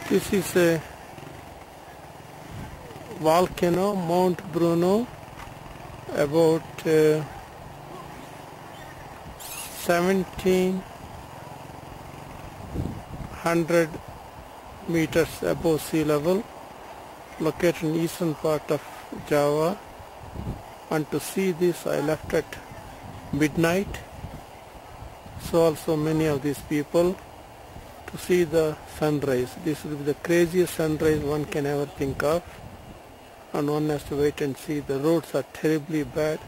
This is a volcano, Mount Bruno, about 1700 meters above sea level, located in eastern part of Java. And to see this, I left at midnight. So also many of these people to see the sunrise. This will be the craziest sunrise one can ever think of, and one has to wait and see. The roads are terribly bad,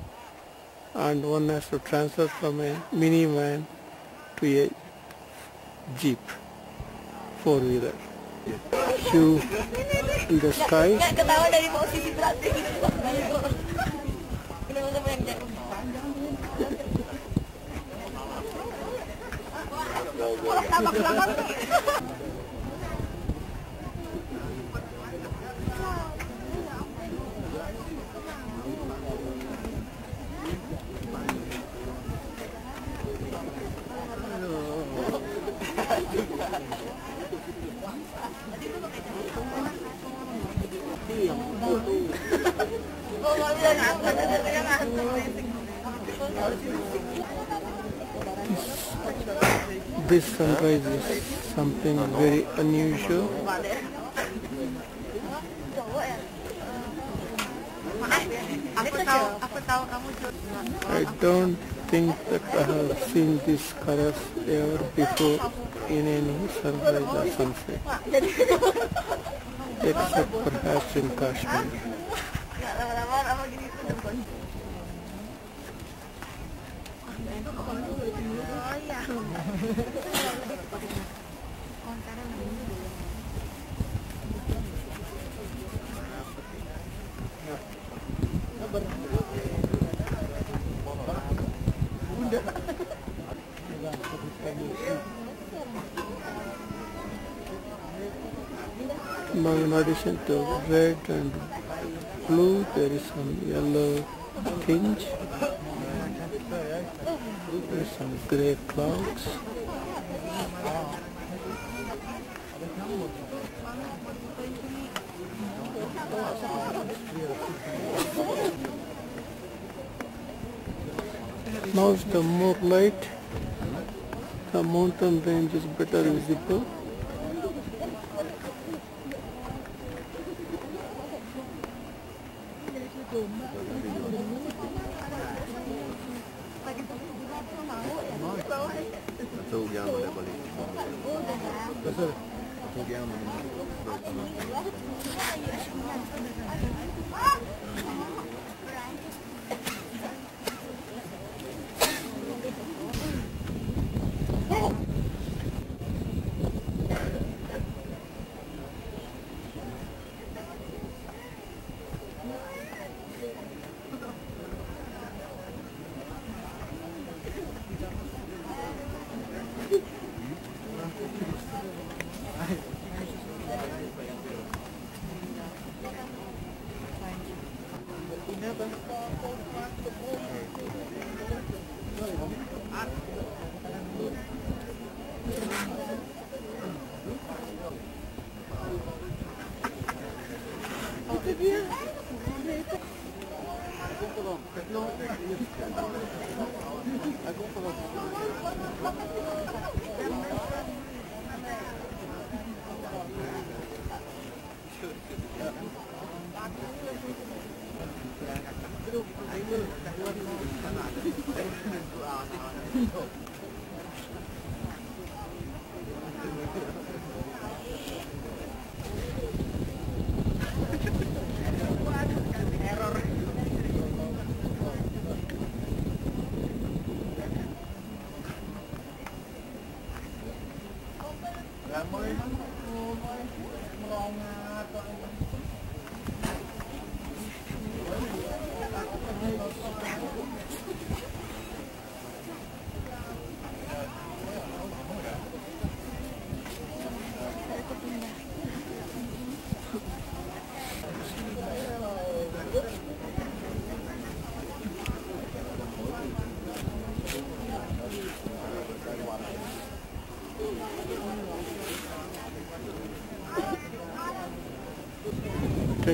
and one has to transfer from a minivan to a jeep, four-wheeler. View in the sky. This sunrise is something very unusual. I don't think that I have seen these colors ever before in any sunrise or sunset, except perhaps in Kashmir. Now in addition to red and blue, there is some yellow tinge. There is some grey clouds. Now is the more light, the mountain range is better visible.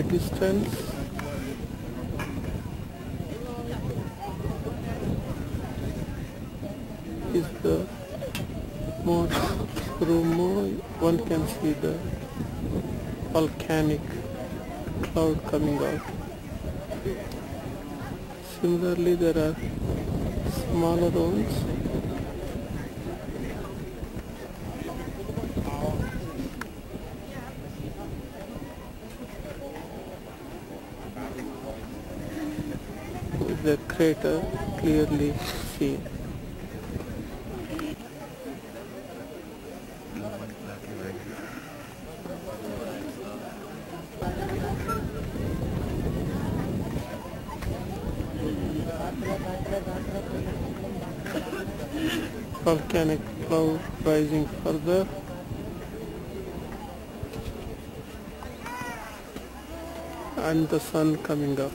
distance is the Mount Bromo. One can see the volcanic cloud coming out. Similarly, there are smaller ones. With the crater clearly seen. Volcanic cloud rising further. And the sun coming up.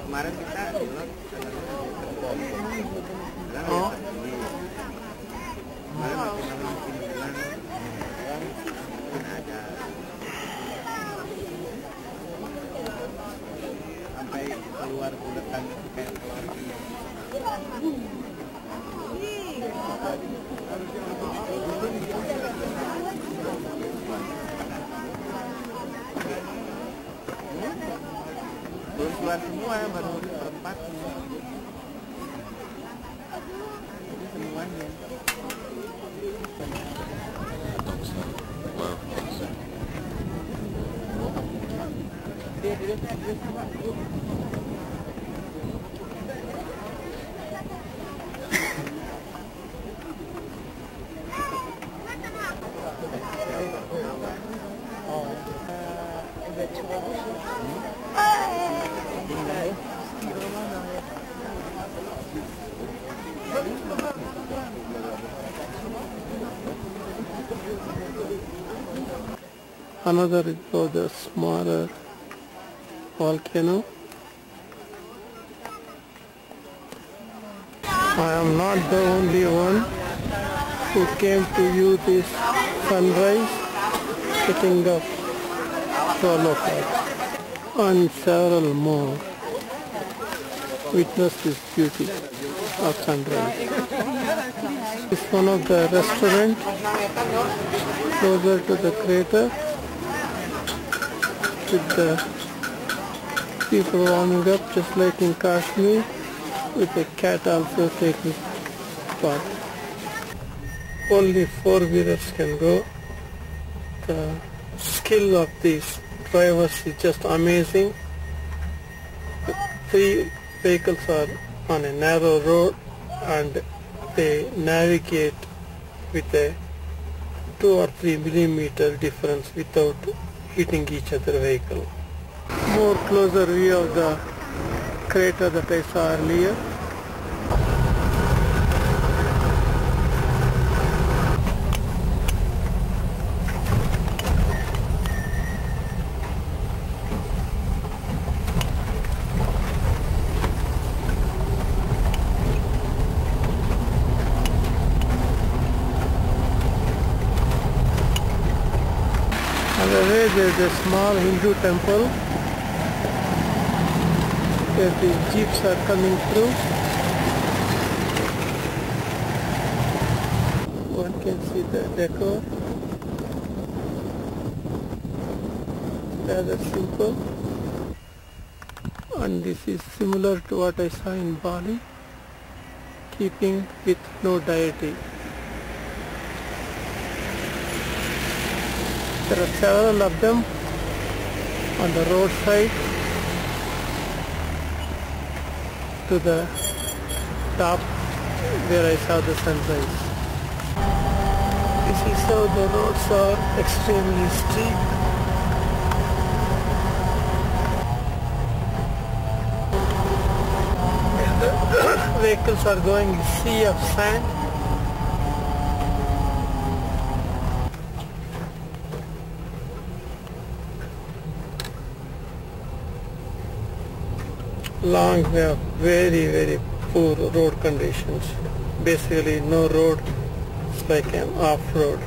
Kemarin kita di lot Oh. kemarin masih mungkin bilang ada sampai keluar buletan kayak keluar belum keluar semua, baru berempat semuanya. Another is the smaller volcano. I am not the only one who came to view this sunrise setting up sulfur, and several more witness this beauty of sunrise. This is one of the restaurants closer to the crater, with the people warming up just like in Kashmir, with the cat also taking part. Only four-wheelers can go. The skill of these drivers is just amazing. The three vehicles are on a narrow road and they navigate with a 2 or 3 millimeter difference without hitting each other vehicle. More closer view of the crater that I saw earlier. There's a small Hindu temple where the jeeps are coming through. One can see the decor. Rather simple. And this is similar to what I saw in Bali, keeping with no deity. There are several of them on the roadside to the top where I saw the sunrise. This is how the roads are extremely steep. And the vehicles are going in a sea of sand. Long, very poor road conditions. Basically no road, it's like an off-road.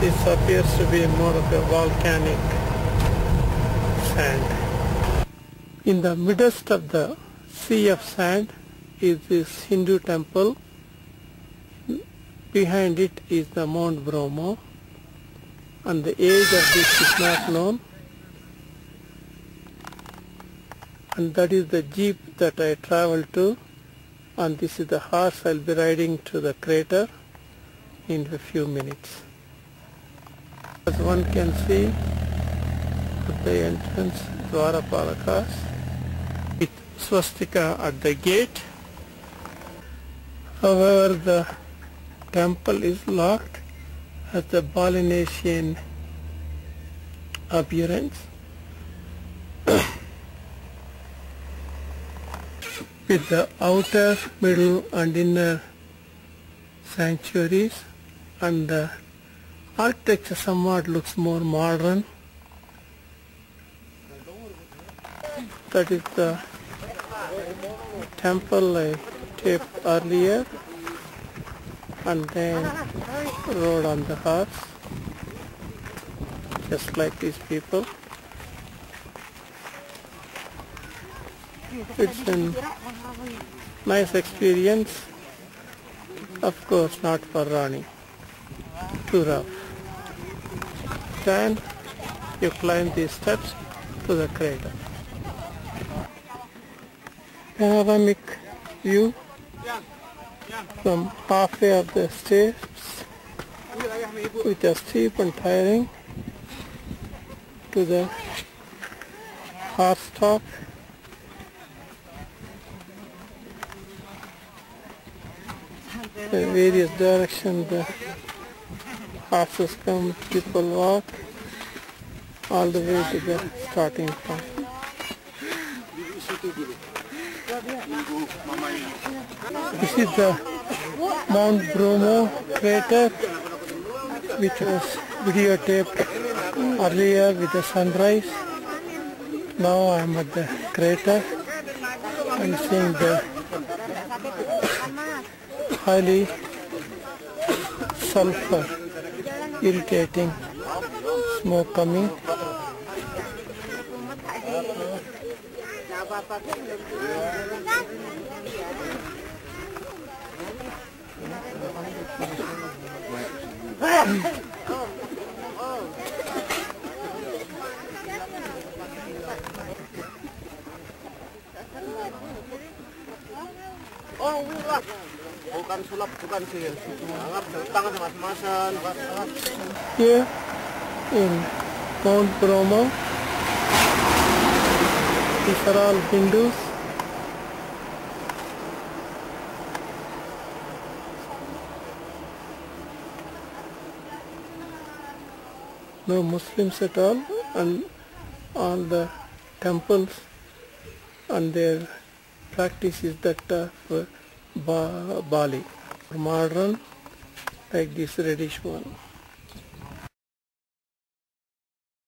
This appears to be more of a volcanic sand. In the midst of the sea of sand is this Hindu temple. Behind it is the Mount Bromo, and the age of this is not known. And that is the jeep that I traveled to, and this is the horse I'll be riding to the crater in a few minutes. As one can see at the entrance, Dwarapalakas with swastika at the gate. However, the temple is locked as the Balinesian appearance. With the outer, middle and inner sanctuaries, and the architecture somewhat looks more modern. That is the temple I taped earlier, and then rode on the horse just like these people. It's a nice experience, of course not for Rani, too rough. Then you climb these steps to the crater. Panoramic view from halfway up the steps, which are steep and tiring, to the horse top. In various directions the horses come, people walk all the way to the starting point. This is the Mount Bromo crater, which was videotaped earlier with the sunrise. Now I am at the crater and seeing the highly sulfur, irritating smoke coming. Bukan sulap, bukan sih. Anggap tangan mas-masan. Here in Mount Bromo, these are all Hindus. No Muslims at all, and all the temples and their practice is that of Bali, modern, like this reddish one.